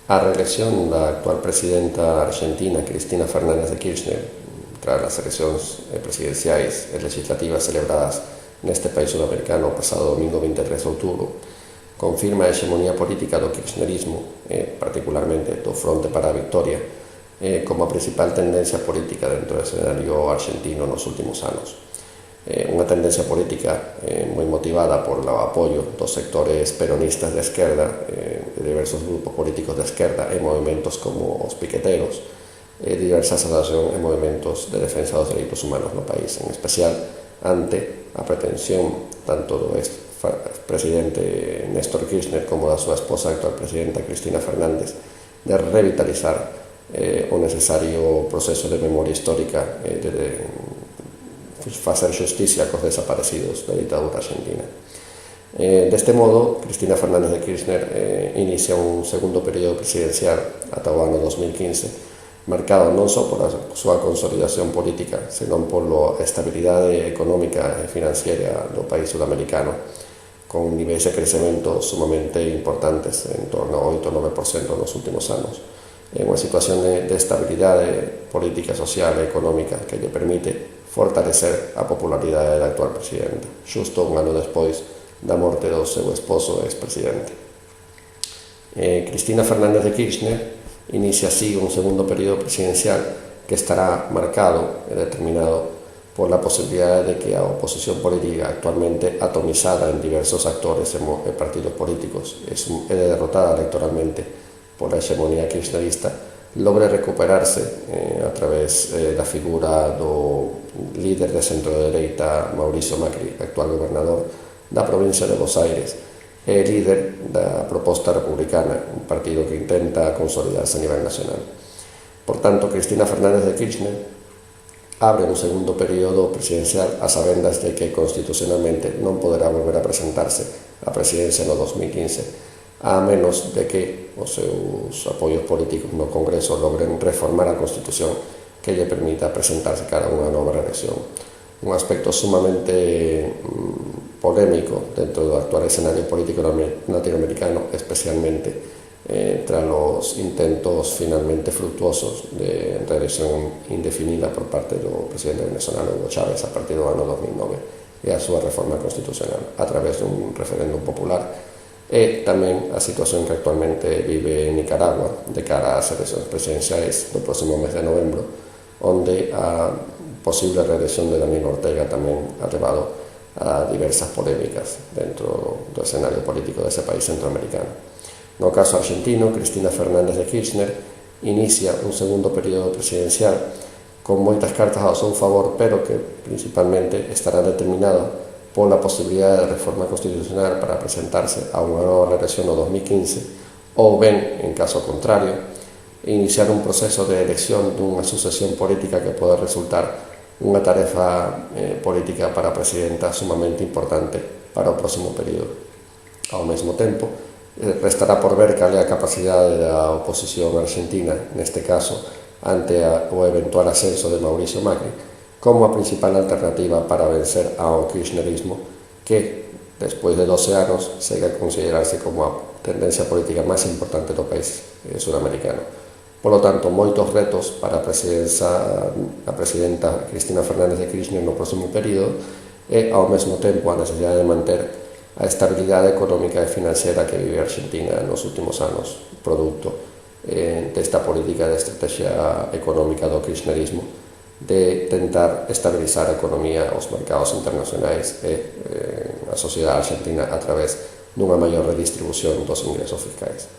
A reelección da actual presidenta argentina, Cristina Fernández de Kirchner, tras as eleccións presidenciais e legislativas celebradas neste país sudamericano o pasado domingo 23 de outubro, confirma a hegemonía política do kirchnerismo, particularmente do Fronte para a Victoria, como a principal tendencia política dentro do escenario argentino nos últimos anos. Unha tendencia política moi motivada por o apoio dos sectores peronistas de esquerda, de diversos grupos políticos de esquerda e movimentos como os piqueteros, e diversas asociacións e movimentos de defensa dos dereitos humanos no país, en especial ante a pretensión tanto do expresidente Néstor Kirchner como da súa esposa actual presidenta Cristina Fernández de revitalizar o necesario proceso de memoria histórica de facer xusticia cos desaparecidos da ditadura argentina. Deste modo, Cristina Fernández de Kirchner inicia un segundo período presidencial ata o ano 2015, marcado non só por a súa consolidación política, senón pola estabilidade económica e financiera do país sudamericano, con niveis de crecemento sumamente importantes, en torno ao 8-9% nos últimos anos. É unha situación de estabilidade política, social e económica que lle permite fortalecer a popularidade da actual presidenta, xusto un ano despois da morte do seu esposo e expresidente. Cristina Fernández de Kirchner inicia así un segundo período presidencial que estará marcado e determinado por la posibilidade de que a oposición política, actualmente atomizada en diversos actores e partidos políticos e derrotada electoralmente por la hegemonía kirchnerista, logre recuperarse a través da figura do líder de centro-dereita Mauricio Macri, actual gobernador da provincia de Buenos Aires, e líder da proposta republicana, un partido que intenta consolidarse a nivel nacional. Por tanto, Cristina Fernández de Kirchner abre un segundo período presidencial a sabendas de que constitucionalmente non poderá volver a presentarse a presidencia no 2015, a menos de que os seus apoios políticos no Congreso logren reformar a Constitución que lle permita presentarse cara a unha nova reelección. Un aspecto sumamente polémico dentro do actual escenario político latinoamericano, especialmente tras los intentos finalmente fructuosos de reelección indefinida por parte do presidente venezolano Hugo Chávez a partir do ano 2009 e a súa reforma constitucional a través dun referéndum popular, e tamén a situación que actualmente vive Nicaragua de cara ás eleccións presidenciais do próximo mes de novembro, onde a posible reelección de Daniel Ortega tamén ha levado a diversas polémicas dentro do escenario político dese país centroamericano. No caso argentino, Cristina Fernández de Kirchner inicia un segundo período presidencial con moitas cartas ao seu favor, pero que principalmente estará determinada pola posibilidade de reforma constitucional para presentarse a unha nova reelección no 2015, ou ben, en caso contrario, iniciar un proceso de elección dunha sucesión política que pode resultar unha tarefa política para a presidenta sumamente importante para o próximo período. Ao mesmo tempo, restará por ver cal é a capacidade da oposición argentina, neste caso, ante o eventual ascenso de Mauricio Macri, como a principal alternativa para vencer ao kirchnerismo que, despois de 12 anos, segue a considerarse como a tendencia política máis importante do país sudamericano. Por lo tanto, moitos retos para a presidenta Cristina Fernández de Kirchner no próximo período e, ao mesmo tempo, a necesidade de manter a estabilidade económica e financiera que vive a Argentina nos últimos anos, producto desta política de estrategia económica do kirchnerismo, de tentar estabilizar a economía, os mercados internacionais e a sociedade argentina a través dunha maior redistribución dos ingresos fiscais.